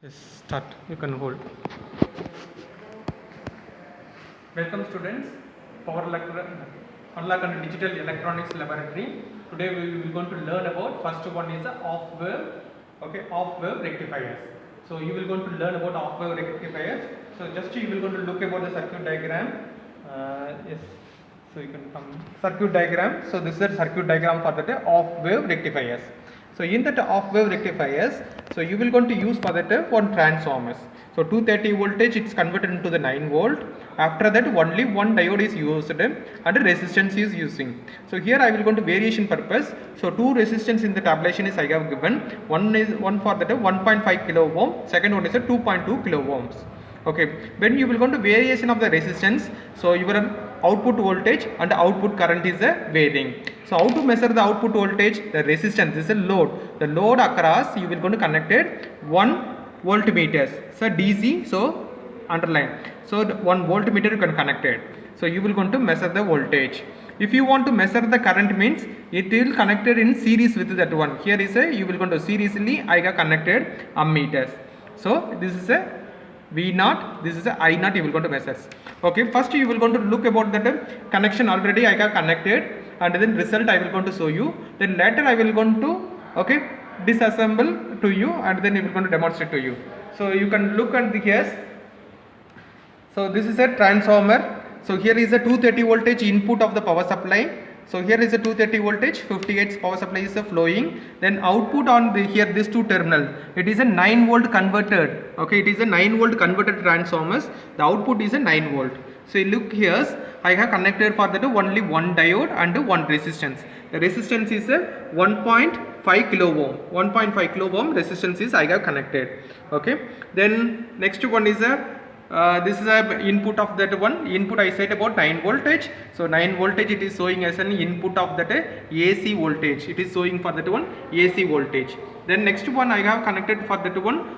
Yes, start. You can hold. Welcome students. Unlock and Digital Electronics Laboratory. Today we will going to learn about first one is off wave. Okay, off wave rectifiers. So you will going to learn about off wave rectifiers. So just you will going to look about the circuit diagram. Yes. So you can come circuit diagram. So this is the circuit diagram for the off wave rectifiers. So in that off wave rectifiers, so you will going to use for that one transformers. So 230 voltage it's converted into the 9 volt. After that only one diode is used and resistance is using. So here I will go to variation purpose. So two resistance in the tabulation is I have given. One for that 1.5 kilo ohm. Second one is a 2.2 kilo ohms. Okay, when you will go to variation of the resistance, so your output voltage and output current is varying. So how to measure the output voltage? The resistance, this is a load. The load across you will going to connect it 1 voltmeters. So DC, so underline. So the 1 voltmeter you can connect it. So you will going to measure the voltage. If you want to measure the current means it will connected in series with that one. Here is a you will going to seriously I got connected ammeters. So this is a V0, this is a I0 you will going to measure. Okay, first you will going to look about that connection already I got connected and then result I will going to show you. Then later I will going to disassemble to you and then I will going to demonstrate to you. So you can look at the here. So this is a transformer. So here is a 230 voltage input of the power supply. So here is a 230 voltage, 58 power supply is flowing. Then output on the here this two terminal. It is a 9 volt converted. Okay, it is a 9 volt converted transformers. The output is a 9 volt. So you look here, I have connected for that only one diode and one resistance. The resistance is a 1.5 kilo ohm. 1.5 kilo ohm resistance is I have connected. Okay. Then next one is a this is a input of that one. Input I said about 9 voltage. So 9 voltage it is showing as an input of that AC voltage. It is showing for that one AC voltage. Then next one I have connected for that one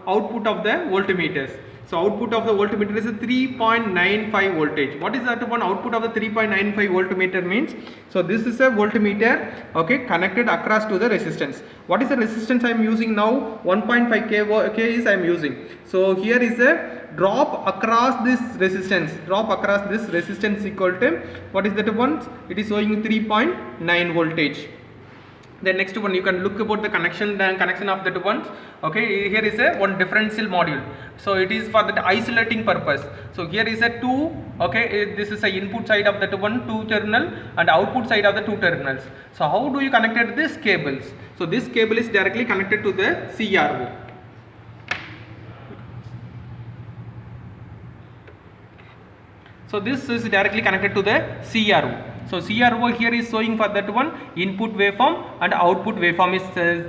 output of the voltmeters. So output of the voltmeter is a 3.95 voltage. What is that one output of the 3.95 voltmeter means? So this is a voltmeter, okay, connected across to the resistance. What is the resistance I am using now? 1.5 k is I am using. So here is a drop across this resistance. Drop across this resistance equal to what is that one? It is showing 3.9 voltage. Then next one you can look about the connection of that one. Okay, here is a one differential module. So it is for that isolating purpose. So here is a two. Okay, this is a input side of that one 2 terminal and output side of the 2 terminals. So how do you connect these cables? So this cable is directly connected to the CRO. So this is directly connected to the CRO. So CRO here is showing for that one input waveform and output waveform is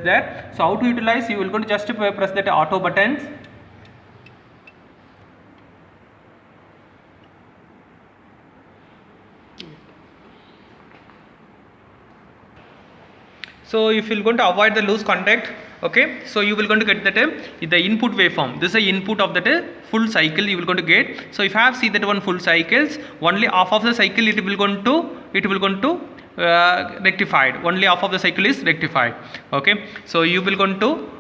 there. So how to utilize? You will go to just press that auto buttons. So if you are going to avoid the loose contact, okay, so you will going to get that the input waveform. This is the input of that full cycle you will going to get. So if I have see that one full cycles, only half of the cycle it will going to rectified. Only half of the cycle is rectified. Okay, so you will going to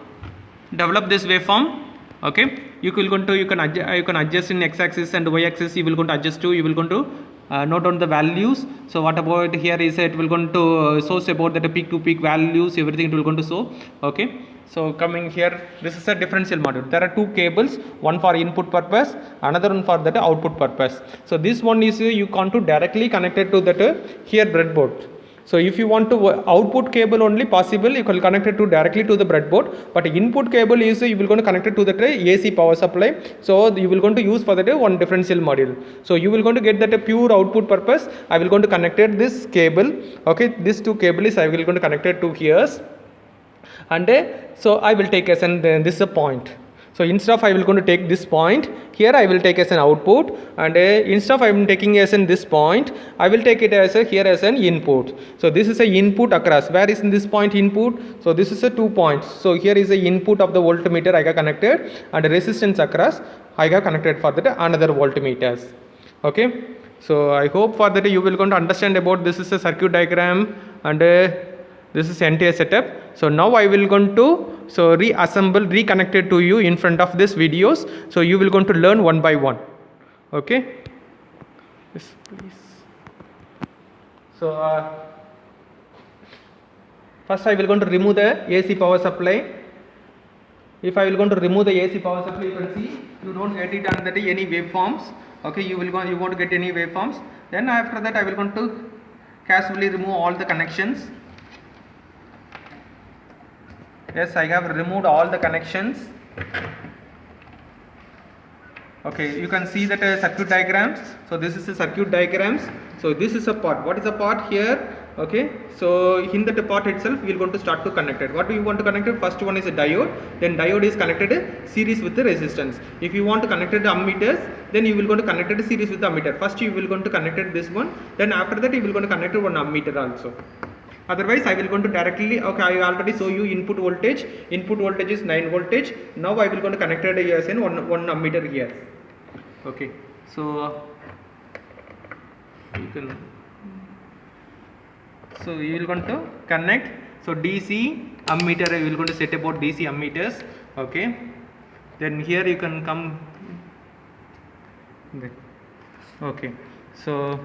develop this waveform. Okay, you can adjust in x-axis and y-axis. You will going to adjust to. You will going to note down the values. So what about here is it will going to show about that peak to peak values, everything it will going to show. Okay, so coming here, this is a differential module. There are two cables, one for input purpose, another one for that output purpose. So this one is you want to directly connected to that here breadboard. So if you want to output cable only possible, you can connect it to directly to the breadboard. But input cable is you will going to connect it to the AC power supply. So you will going to use for that one differential module. So you will going to get that a pure output purpose. I will going to connect it this cable. Okay, this two cable is I will going to connect it to here. And so I will take as an this is a point. So instead of I will going to take this point, here I will take as an output, and instead of I am taking as in this point, I will take it as here as an input. So this is a input across. Where is in this point input? So this is a 2 points. So here is the input of the voltmeter I got connected, and resistance across I got connected for that another voltmeters. Okay. So I hope for that you will going to understand about this is a circuit diagram and This is entire setup. So now I will going to reassemble, reconnected to you in front of this videos. So you will going to learn one by one. Okay. Yes, please. So first I will going to remove the AC power supply. If I will going to remove the AC power supply, you can see you don't get it under any waveforms. Okay, you want to get any waveforms. Then after that I will going to casually remove all the connections. Yes, I have removed all the connections. Okay, you can see that circuit diagrams. So this is the circuit diagrams. So this is a part. What is the part here? Okay, so in that part itself we are going to start to connect it. What do you want to connect it? First one is a diode. Then diode is connected series with the resistance. If you want to connect it ammeters, then you will going to connect it series with the ammeter. First you will going to connect it this one. Then after that you will going to connect it one ammeter also. Otherwise I will going to directly, okay, I already show you input voltage. Input voltage is 9 voltage. Now I will going to connect it here in one ammeter here. Okay, so you can, so you will going to connect. So DC ammeter, you will going to set about DC ammeters. Okay, then here you can come. Okay, so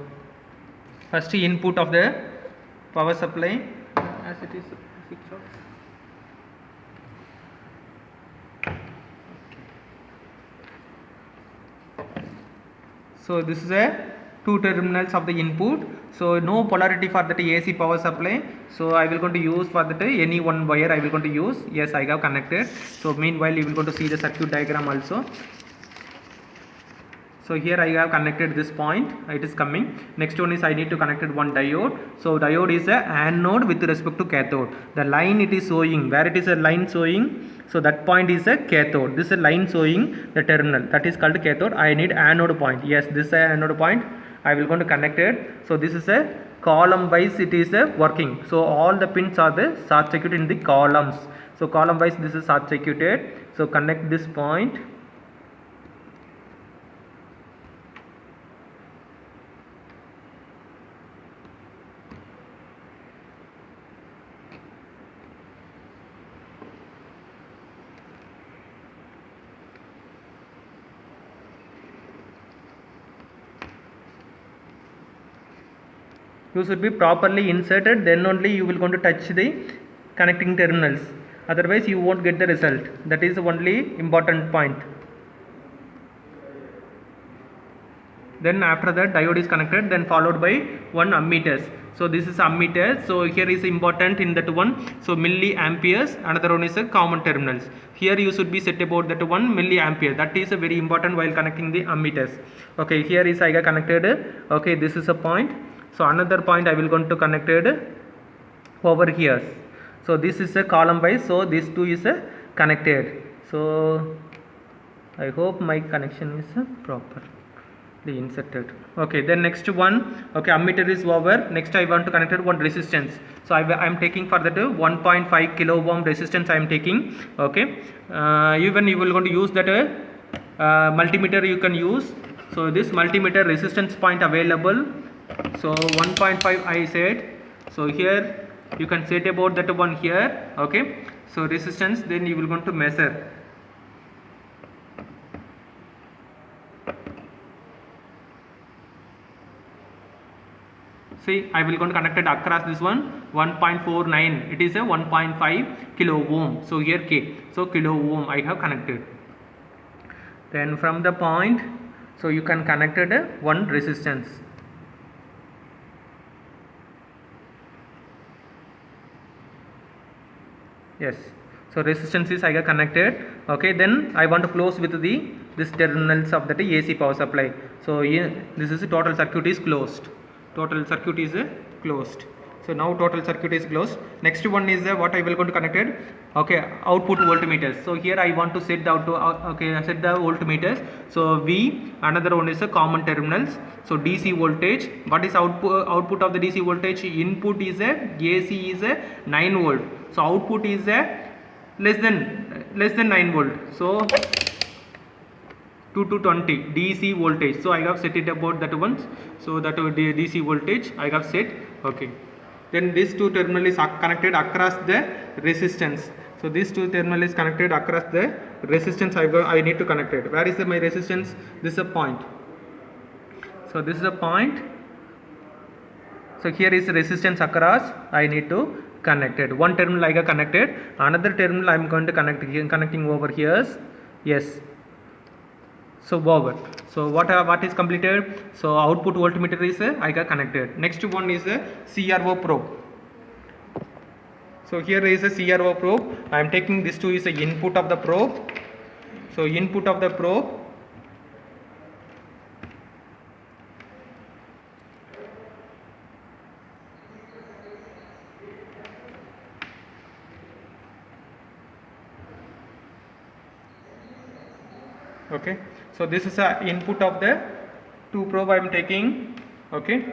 first input of the power supply as it is switch off. So this is a two terminals of the input. So no polarity for that AC power supply. So I will going to use for that any one wire I will going to use. Yes, I have connected. So meanwhile you will going to see the circuit diagram also. So here I have connected this point, it is coming. Next one is I need to connect one diode. So diode is a anode with respect to cathode. The line it is showing, where it is a line showing, so that point is a cathode. This is a line showing the terminal, that is called cathode. I need anode point. Yes, this is a anode point. I will going to connect it. So this is a column wise it is a working. So all the pins are the short circuit in the columns. So column wise this is short circuited. So connect this point. You should be properly inserted, then only you will going to touch the connecting terminals. Otherwise you won't get the result. That is the only important point. Then after that diode is connected, then followed by one ammeters. So this is ammeter. So here is important in that one. So milliamperes. Another one is a common terminals. Here you should be set about that 1 milliampere. That is a very important while connecting the ammeters. Okay, here is I got connected. Okay, this is a point. So another point I will going to connect it over here. So this is a column wise. So these two is connected. So I hope my connection is properly inserted. Okay, then next one. Okay, ammeter is over. Next I want to connect it one resistance. So I am taking for that 1.5 kilo ohm resistance I am taking. Okay, even you will going to use that multimeter you can use. So this multimeter resistance point available. So 1.5 I said. So here you can set about that one here. Okay, so resistance, then you will going to measure. See, I will going to connect it across this one 1.49. It is a 1.5 kilo ohm. So here K. So kilo ohm I have connected. Then from the point, so you can connect it one resistance. Yes, so resistance is I got connected. Okay, then I want to close with the this terminals of the AC power supply. So here this is total circuit is closed. Total circuit is closed. So now total circuit is closed. Next one is what I will going to connect it. Okay, output voltmeters. So here I want to set the set the voltmeters. So V, another one is a common terminals. So DC voltage. What is output of the DC voltage? Input is a AC is a 9 volt. So output is a less than 9 volt. So 2 to 20 DC voltage. So I have set it about that one. So that DC voltage I have set. Okay. then this two terminal is connected across the resistance. So this two terminal is connected across the resistance. I need to connect it. Where is my resistance? This is a point. So this is a point. So here is resistance across. I need to connect it. One terminal I got connected. Another terminal I am going to connecting over here. Yes. So over. So what is completed? So output voltmeter is I got connected. Next one is a CRO probe. So here is a CRO probe. I am taking this two is the input of the probe. So input of the probe. Okay. So this is a input of the two probe I am taking. Okay.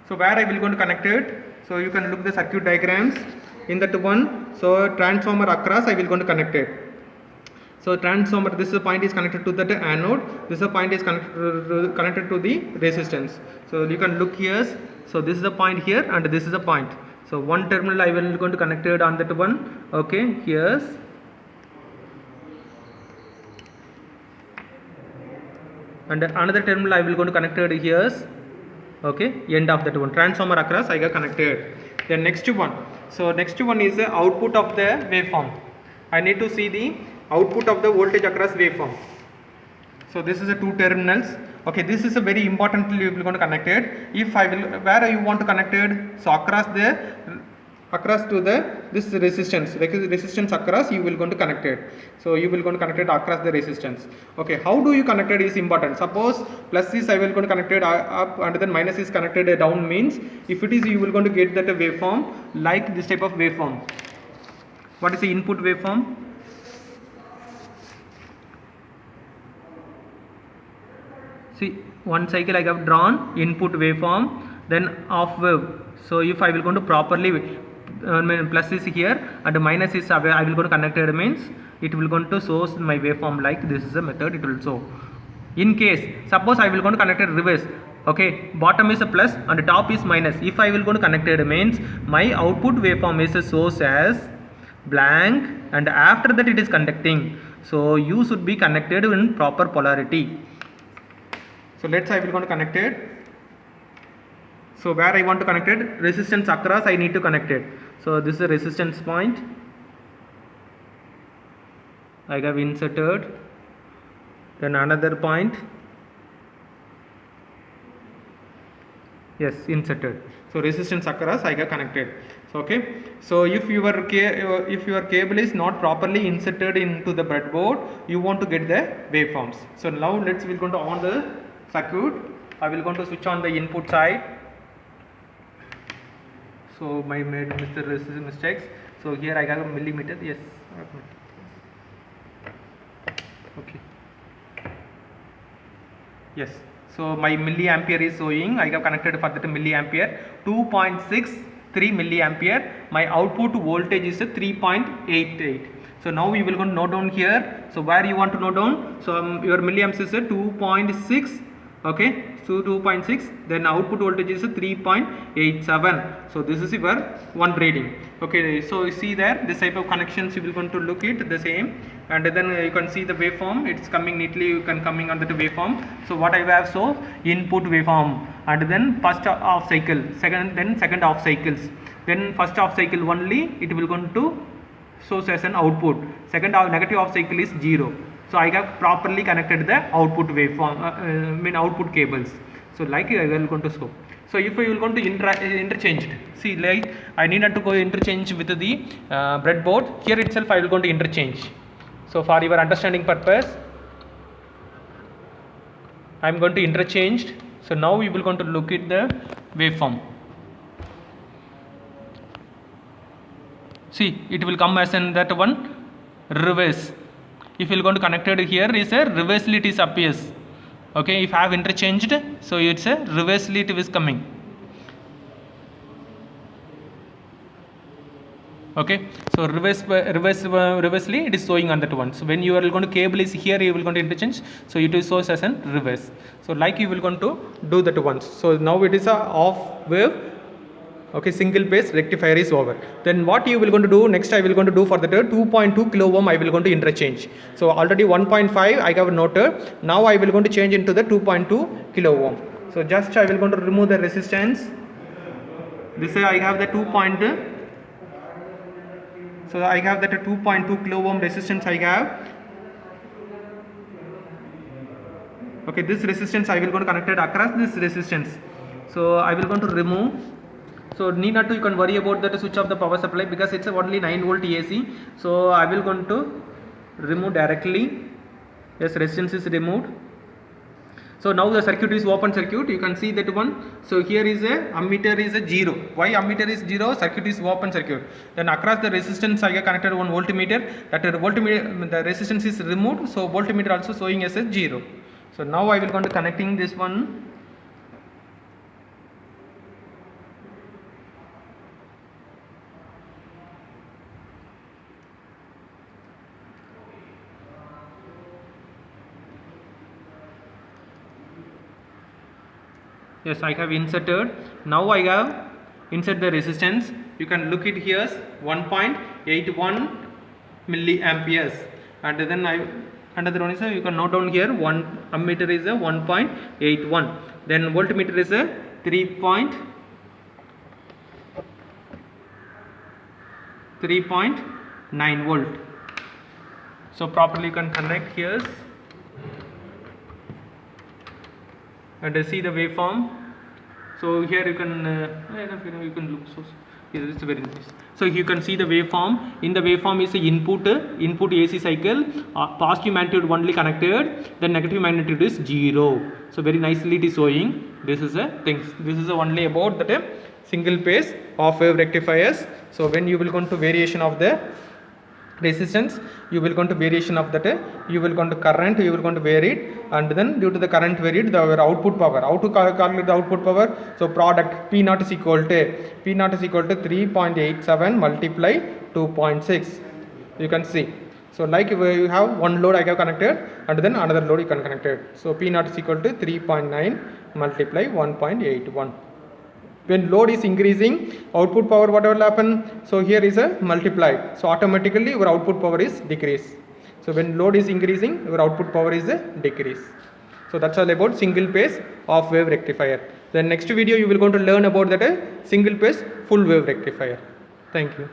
So where I will going to connect it? So you can look the circuit diagrams in that one. So transformer across I will going to connect it. So transformer, this is point is connected to the anode. This is point is connected to the resistance. So you can look here. So this is the point here and this is the point. So one terminal I will going to connect it on that one. Okay. Here. And another terminal I will going to connect it here. Okay, end of that one. Transformer across I got connected. Then next one. So next one is the output of the waveform. I need to see the output of the voltage across waveform. So this is a two terminals. Okay, this is a very important you will going to connect it. If I will, where you want to connect it? So across to the this resistance across you will going to connect it. So you will going to connect it across the resistance. Okay, how do you connect it is important. Suppose plus is I will going to connect it up and then minus is connected down, means if it is you will going to get that waveform like this type of waveform. What is the input waveform? See, one cycle I have drawn input waveform, then off wave. So if I will going to properly plus is here and minus is I will going to connect it, means it will going to show my waveform like this is a method it will show. In case suppose I will going to connect it reverse. Okay, bottom is a plus and top is minus. If I will going to connect it, means my output waveform is a source as blank and after that it is conducting. So you should be connected in proper polarity. So let's I will going to connect it. So where I want to connect it? Resistance across I need to connect it. So this is a resistance point. I have inserted. Then another point. Yes, inserted. So resistance across I have connected. So okay. So if your cable is not properly inserted into the breadboard, you want to get the waveforms. So now we're going to on the circuit. I will going to switch on the input side. So my made mistakes. So here I have a millimeter. Yes. Okay. Yes. So my milliampere is showing. I have connected for that milliampere 2.63 milliampere. My output voltage is 3.88. So now we will go to note down here. So where you want to note down? So your milliamps is 2.6. Okay, so 2.6, then output voltage is 3.87. So this is your one reading. Okay, so you see there this type of connections you will going to look it the same, and then you can see the waveform. It's coming neatly. You can coming on the waveform. So what I have, so input waveform, and then first half cycle, second half cycles. Then first half cycle only it will going to show as an output. Second half negative half cycle is 0. So I have properly connected the output waveform, output cables. So like I will going to show. So if I will going to interchange it, see like I needed to go interchange with the breadboard. Here itself I will going to interchange. So for your understanding purpose, I am going to interchange. So now we will going to look at the waveform. See, it will come as in that one reverse. If you are going to connect it here is a reversely it is appears. Okay, if I have interchanged, so it's a reversely it is coming. Okay, so reversely it is showing on that one. So when you are going to cable is here, you will going to interchange. So it is shows as an reverse. So like you will going to do that once. So now it is a off wave Okay, single phase rectifier is over. Then what you will going to do next, I will going to do for the 2.2 kilo ohm, I will going to interchange. So already 1.5 I have noted. Now I will going to change into the 2.2 kilo ohm. So just I will going to remove the resistance. This I have the 2. So I have that 2.2 kilo ohm resistance I have. Okay, this resistance I will going to connect it across this resistance. So I will going to remove. So need not to you can worry about that switch of the power supply because it's only 9 volt AC. So I will going to remove directly. Yes, resistance is removed. So now the circuit is open circuit. You can see that one. So here is a ammeter is a 0. Why ammeter is 0? Circuit is open circuit. Then across the resistance I have connected one voltmeter. That voltmeter the resistance is removed. So voltmeter also showing as a 0. So now I will go to connecting this one. Yes, I have inserted. Now I have insert the resistance. You can look it here 1.81 milliamperes, and then another one is you can note down here one ammeter is a 1.81, then voltmeter is a 3.9 volt. So properly you can connect here and see the waveform. So here you can you can look. So here it's very nice. So you can see the waveform. In the waveform is the input AC cycle, positive magnitude only connected, then negative magnitude is 0. So very nicely it is showing. This is a thing. This is only about that single phase of wave rectifiers. So when you will go to variation of the resistance, you will go to variation of that, you will go to current, you will go to vary it, and then due to the current varied the output power. How to calculate the output power? So product P naught is equal to 3.87 multiply 2.6. you can see. So like you have one load I have connected and then another load you can connect it. So P naught is equal to 3.9 multiply 1.81. When load is increasing, output power whatever will happen? So here is a multiplied. So automatically your output power is decrease. So when load is increasing, your output power is a decrease. So that's all about single phase of wave rectifier. The next video you will going to learn about that single phase full wave rectifier. Thank you.